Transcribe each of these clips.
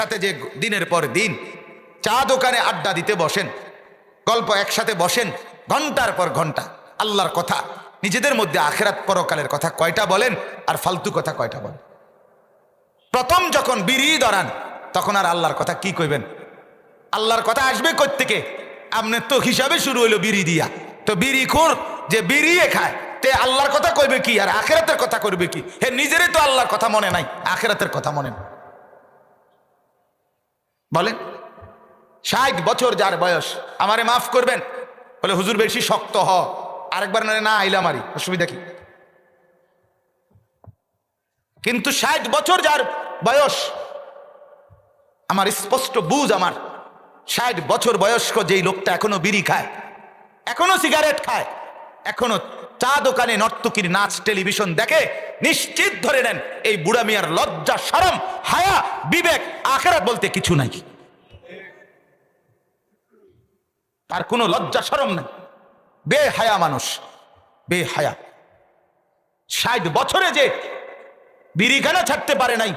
সাথে যে দিনের পর দিন চা দোকানে আড্ডা দিতে বসেন, গল্প একসাথে বসেন, ঘন্টার পর ঘন্টা আল্লাহর কথা, নিজেদের মধ্যে আখেরাত পরকালের কথা কয়টা বলেন আর ফালতু কথা কয়টা বলেন? প্রথম যখন বিড়ি ধরান তখন আর আল্লাহর কথা কি কইবেন? আল্লাহর কথা আসবে কই থেকে? আপনার তো হিসাবে শুরু হইলো বিড়ি দিয়া। তো বিড়ি খোর যে বিড়ি খায় তে আল্লাহর কথা কইবে কি আর আখেরাতের কথা করবে কি? হে নিজেরই তো আল্লাহর কথা মনে নাই, আখেরাতের কথা মনে নাই। বলেন 60 বছর যার বয়স, আমারে মাফ করবেন, বলে হুজুর বেশি শক্ত হ, আরেকবার না আইলা মারি, অসুবিধা কি? কিন্তু 60 বছর যার বয়স, আমার স্পষ্ট বুঝ, আমার 60 বছর বয়স্ক যেই লোকটা এখনো বিড়ি খায়, এখনো সিগারেট খায়, এখনো চা দোকানে নর্তকীর নাচ টেলিভিশন দেখে, নিশ্চিত ধরে নেন এই বুড়া মিয়ার লজ্জা, শরম, হায়া, বিবেক, আখেরাত বলতে কিছু নাই। তার কোনো লজ্জা শরম নাই, বেহায়া মানুষ, বেহায়া। 60 বছরে যে বিড়িখানা ছাড়তে পারে নাই,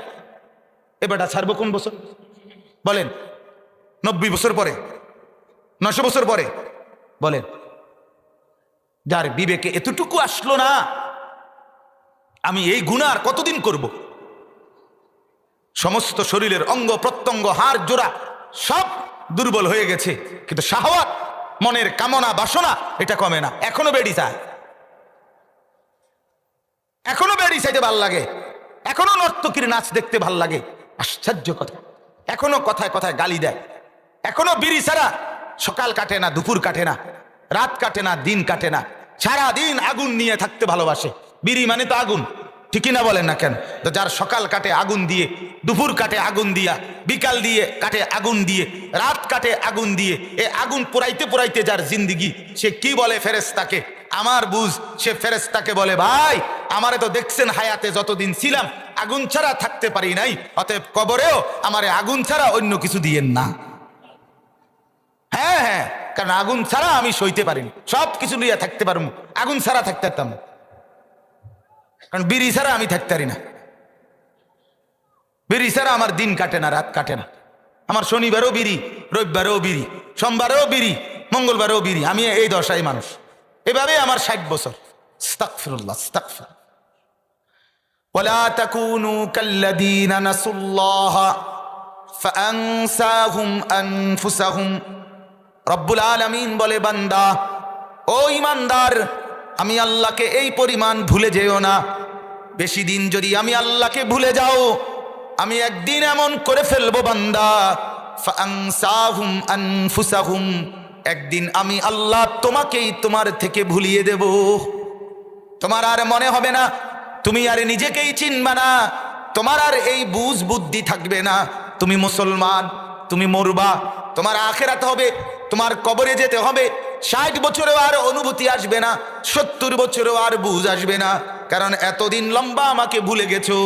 এবারটা ছাড়বো কোন বছর? বলেন 90 বছর পরে, 900 বছর পরে? বলেন যার বিবেকে এতটুকু আসলো না, আমি এই গুনাহ আর কতদিন করব? সমস্ত শরীরের অঙ্গ প্রত্যঙ্গ, হাড় জোড়া সব দুর্বল হয়ে গেছে, কিন্তু শাহওয়াত, মনের কামনা বাসনা এটা কমে না, এখনো বেড়ি চায়, এখনো বেড়ি চাইতে ভাল লাগে, এখনো নর্তকীর নাচ দেখতে ভাল লাগে। আশ্চর্য কথা, এখনো কথায় কথায় গালি দেয়, এখনো বিড়ি ছাড়া সকাল কাটে না, দুপুর কাটে না, রাত কাটে না, দিন কাটে না, সারা দিন আগুন নিয়ে থাকতে ভালোবাসে। বিড়ি মানে তো আগুন, ঠিকই না বলেন না কেন? তো যার সকাল কাটে আগুন দিয়ে, দুপুর কাটে আগুন দিয়া, বিকাল দিয়ে কাটে আগুন দিয়ে, রাত কাটে আগুন দিয়ে, এ আগুন পোড়াইতে পোড়াইতে যার জিন্দিগি, সে কি বলে ফেরেশতাকে? আমার বুঝ, সে ফেরেশতাকে বলে, ভাই আমারে তো দেখছেন হায়াতে যতদিন ছিলাম আগুন ছাড়া থাকতে পারি নাই, অতএব কবরেও আমারে আগুন ছাড়া অন্য কিছু দিয়েন না। হ্যাঁ হ্যাঁ, কারণ আগুন ছাড়া আমি সইতে পারিনি, সব কিছু নিয়ে থাকতে পারবো, আগুন ছাড়া থাকতে পারতাম না, কারণ বিড়ি ছাড়া আমি থাকতে পারি না, বিড়ি ছাড়া আমার দিন কাটে না, রাত কাটে না, আমার শনিবারও বিড়ি, রবিবারেও বিড়ি, সোমবারেও বিড়ি, মঙ্গলবারেও বিড়ি, আমি এই দশাই মানুষ। এভাবে আমার 60 বছর। আস্তাগফিরুল্লাহ, আস্তাগফির। ওয়ালা তাকুনু কাল্লাযীনা নাসুল্লাহ ফাআনসাহুম আনফুসাহুম। রব্বুল আলামিন বলে, বান্দা, ও ঈমানদার, আমি আল্লাহকে এই পরিমাণ ভুলে যেও না। বেশি দিন যদি আমি আল্লাহকে ভুলে যাও, আমি একদিন এমন করে ফেলবো বান্দা, ফাআনসাহুম আনফুসাহুম, একদিন আমি আল্লাহ তোমাকেই তোমার থেকে ভুলিয়ে দেব। তোমার আর মনে হবে না, তুমি আর নিজেকেই চিনবা না, তোমার আর এই বুঝ বুদ্ধি থাকবে না, তুমি মুসলমান, তুমি মরবা, তোমার আখিরাত হবে, তোমার কবরে যেতে হবে। 60 বছরেও আর অনুভূতি আসবে না, 70 বছরেও আর বুঝ আসবে না, কারণ এতদিন লম্বা আমাকে ভুলে গেছো।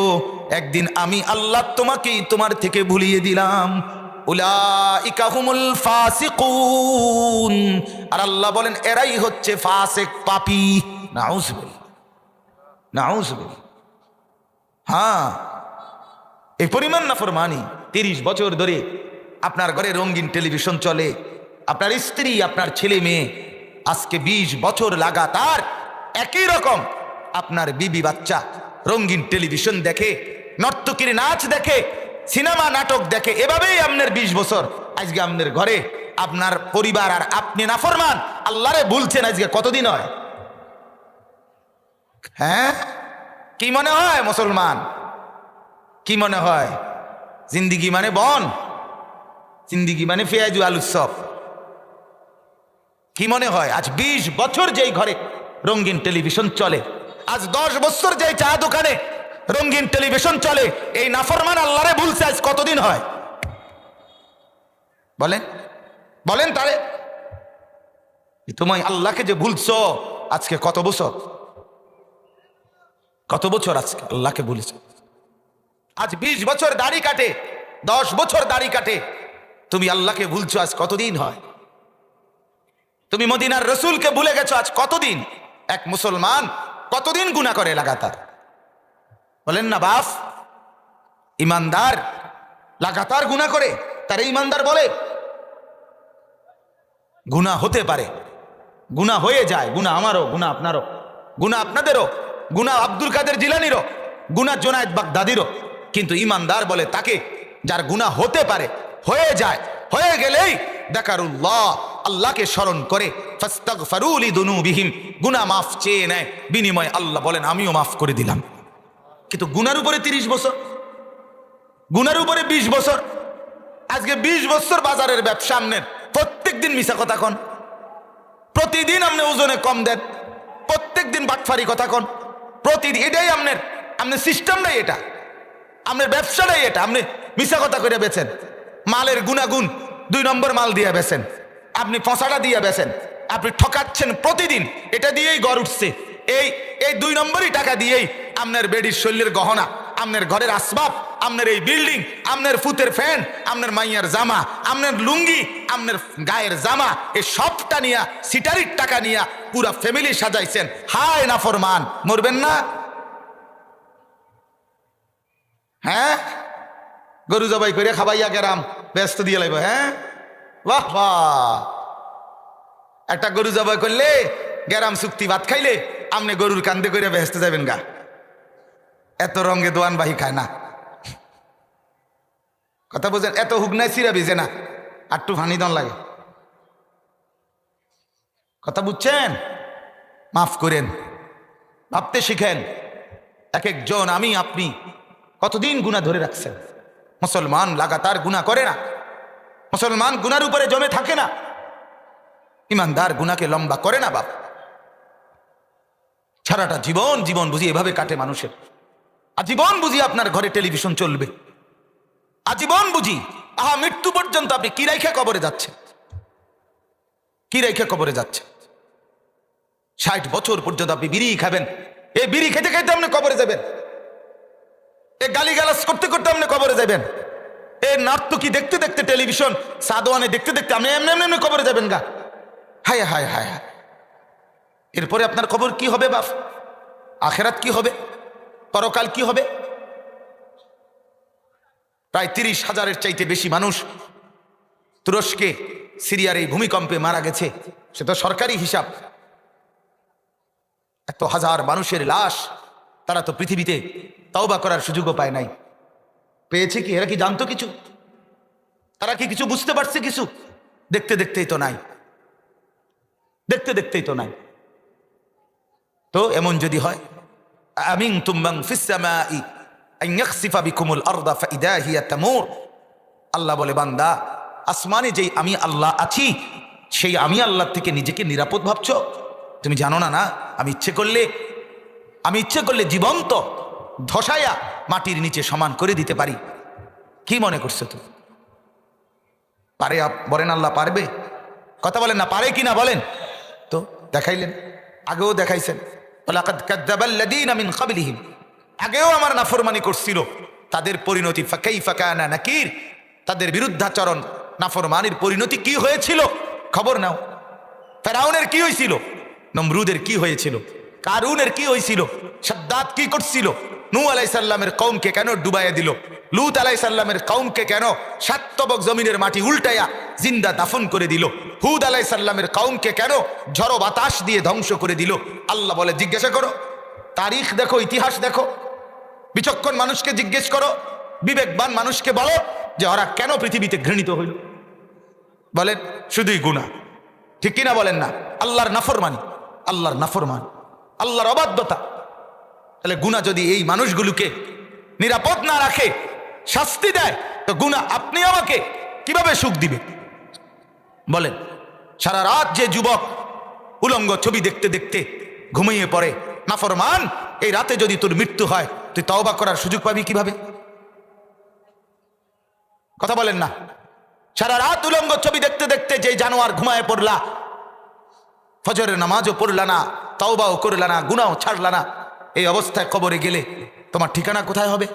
একদিন আমি আল্লাহ তোমাকেই তোমার থেকে ভুলিয়ে দিলাম। উলাইকা হুমুল ফাসিকুন। আর আল্লাহ বলেন এরাই হচ্ছে ফাসিক, পাপী। নাউজুবিল্লাহ, নাউজুবিল্লাহ। হ্যাঁ, এই পরিমাণ নাফরমানি। 30 বছর ধরে আপনার ঘরে রঙিন টেলিভিশন চলে, আপনার স্ত্রী, আপনার ছেলে মেয়ে আজকে 20 বছর লাগাতার একই রকম আপনার বিবি বাচ্চা রঙিন টেলিভিশন দেখে, নর্তকীর নাচ দেখে, সিনেমা নাটক দেখে, এভাবেই আপনার 20 বছর। আজকে আপনার ঘরে আপনার পরিবার আর আপনি নাফরমান, আল্লাহরে ভুলছেন, আজকে কতদিন হয়? হ্যাঁ, কি মনে হয় মুসলমান? কি মনে হয় জিন্দিগি মানে বন? জিন্দিগি মানে পেঁয়াজু আলুর চপ? কি মনে হয়? আজ 20 বছর যেই ঘরে রঙিন টেলিভিশন চলে, আজ 10 বছর যেই চা দোকানে রঙিন টেলিভিশন চলে, এই নাফরমান আল্লাহরে ভুলছে আজ কতদিন হয়? বলেন, বলেন তারে। তুমি আল্লাহকে যে ভুলছো আজকে কত বছর, কত বছর আজকে আল্লাহকে ভুলেছ? আজ 20 বছর দাড়ি কাটে, 10 বছর দাড়ি কাটে, তুমি আল্লাহকে ভুলছো আজ কতদিন হয়? তুমি মদিনার রসুলকে ভুলে গেছো আজ কতদিন? এক মুসলমান কতদিন গুনাহ করে লাগাতার? বলেন না বাপ, ইমানদার লাগাতার গুনাহ করে, তার ইমানদার বলে গুনাহ হতে পারে, গুনাহ হয়ে যায়, গুনাহ আমারও, গুনাহ আপনারও, গুনাহ আপনাদেরও, গুনাহ আব্দুল কাদের জিলানিরও, গুনাহ জুনায়েদ বাগদাদিরও। কিন্তু ইমানদার বলে তাকে যার গুনাহ হতে পারে, হয়ে যায়, হয়ে গেলেই যাকারুল্লাহ, আল্লাহকে স্মরণ করে, ফাস্তাগফিরু লিযুনুবিহিম, গুনাহ মাফ চেয়ে নেয়, বিনিময়ে আল্লাহ বলেন আমিও মাফ করে দিলাম। কিন্তু গুনার উপরে 30 বছর, গুনার উপরে 20 বছর, আজকে 20 বছর বাজারের ব্যবসা আমনের, প্রত্যেক দিন মিছা কথা কন, প্রতিদিন আপনি ওজনে কম দেন, প্রত্যেক দিন বাটফারি কথা কন, প্রতিদিন, এটাই আপনার সিস্টেমটাই এটা, আপনার ব্যবসাটাই এটা, আপনি মিছা কথা করে বেচেন, মালের গুণাগুণ 2 নম্বর মাল দিয়ে বেচেন, আপনি ফসাটা দিয়ে বেচেন, আপনি ঠকাচ্ছেন প্রতিদিন, এটা দিয়েই ঘর উঠছে, এই 2 নম্বরই টাকা দিয়েই আপনার বেডির শরীরের গহনা, আপনার ঘরের আসবাব, আপনার এই বিল্ডিং, আপনার ফুতের ফ্যান, আপনার মাইয়ার জামা, আপনার লুঙ্গি, আপনার গায়ের জামা, এই সবটা নিয়া সিটারির টাকা নিয়া পুরা ফ্যামিলি সাজাইছেন। হায় নাফরমান, মরবেন না? হ্যাঁ, গরু জবাই করে খাবাইয়া গেরাম ব্যস্ত দিয়ে লাইব। হ্যাঁ, বাহ বাহ, একটা গরু জবাই করলে গেরাম চুক্তি ভাত খাইলে আপনি গরুর কান্দে করে ব্যস্ত যাবেন গা, এত রঙে দোয়ান বাহি খায় না, কথা বুঝেন? এত হুগনায় সিরা ভিজে না, আটটু ফানি দন লাগে, কথা বুঝছেন? মাফ করেন, ভাবতে শিখেন। এক একজন, আমি আপনি কতদিন গুনাহ ধরে রাখছেন? মুসলমান লাগাতার গুনাহ করে না, মুসলমান গুনার উপরে জমে থাকে না, ইমানদার গুনাহকে লম্বা করে না। বাপ, সারাটা জীবন বুঝি এভাবে কাটে মানুষের, আজীবন বুঝি আপনার ঘরে টেলিভিশন চলবে, আজীবন বুঝি, আহা মৃত্যু পর্যন্ত আপনি কি রাইখা কবরে যাচ্ছে, কি রাইখা কবরে যাচ্ছে? 60 বছর পর্যন্ত আপনি বিড়ি খাবেন, এই বিড়ি খেতে খেতে আপনি কবরে যাবেন, এই গালিগালাজ করতে করতে আপনি কবরে যাবেন, এই নাট্যকি দেখতে দেখতে, টেলিভিশন সাদওয়ানে দেখতে দেখতে আপনি এমনি এমনি কবরে যাবেন গা। হায় হায় হায় হায়, এরপরে আপনার খবর কি হবে বাপ? আখেরাত কি হবে? পরকাল কি হবে? প্রায় 30,000-এর চাইতে বেশি মানুষ তুরস্কে সিরিয়ার এই ভূমিকম্পে মারা গেছে, সে তো সরকারি হিসাব। এত হাজার মানুষের লাশ, তারা তো পৃথিবীতে তওবা করার সুযোগও পায় নাই। পেয়েছে কি? এরা কি জানতো কিছু? তারা কি কিছু বুঝতে পারছে কিছু? দেখতে দেখতেই তো নাই, দেখতে দেখতেই তো নাই। তো এমন যদি হয়, আমিনতুম মান ফিস সামাই আন ইয়াখসিফা বিকুমুল আরদা ফাইদা হিয়া তামুর, আল্লাহ বলে বান্দা, আসমানে যেই আমি আল্লাহ আছি, সেই আমি আল্লাহ থেকে নিজেকে নিরাপদ ভাবছো? তুমি জানো না? না, আমি ইচ্ছে করলে জীবন্ত ধসায়া মাটির নিচে সমান করে দিতে পারি। কি মনে করছো তুমি? পারে? বলেন আল্লাহ পারবে? কথা বলেন না, পারে কিনা বলেন তো। দেখাইলেন, আগেও দেখাইছেন, ওয়ালাকাদ কাযযাবাল্লাযীনা মিন ক্বাবলিহিম, আগেও আমার নাফরমানি করছিল, তাদের পরিণতি ফাকাইফা কানা নাকির, তাদের বিরুদ্ধাচরণ নাফরমানির পরিণতি কি হয়েছিল খবর নাও। ফেরাউনের কি হয়েছিল, নমরুদের কি হয়েছিল, কারুনের কি হয়েছিল, শাদ্দাদ কি করছিল, নূহ আলাইহিস সালামের কওমকে কেন ডুবাইয়া দিল, লূত আলাইহিস সালামের কওমকে কেন 7 তবক জমিনের মাটি উল্টাইয়া জিন্দা দাফন করে দিল, হুদ আলাইহিস সালামের কওমকে কেন ঝড়ো বাতাস দিয়ে ধ্বংস করে দিল। আল্লাহ বলে জিজ্ঞাসা করো, তারিখ দেখো, ইতিহাস দেখো, বিচক্ষণ মানুষকে জিজ্ঞেস করো, বিবেকবান মানুষকে বলো যে ওরা কেন পৃথিবীতে ঘৃণিত হইল। বলেন শুধুই গুনাহ, ঠিক কিনা বলেন না? আল্লাহর নাফরমানি, আল্লাহর অবাধ্যতা। তাহলে গুনাহ যদি এই মানুষগুলোকে নিরাপদ না রাখে, শাস্তি দেয়, তো গুনাহ আপনি আমাকে কিভাবে সুখ দিবে বলেন? সারা রাত যে যুবক উলঙ্গ ছবি দেখতে দেখতে ঘুমিয়ে পড়ে, নাফরমান, এই রাতে যদি তোর মৃত্যু হয়, তুই তওবা করার সুযোগ পাবি কিভাবে? কথা বলেন না। সারা রাত উলঙ্গ ছবি দেখতে দেখতে যে জানোয়ার ঘুমায় পড়লা, ফজরের নামাজও পড়লা না, তওবাও করলা না, গুনাহও ছাড়লা না, এই অবস্থায় কবরে গেলে তোমার ঠিকানা কোথায় হবে?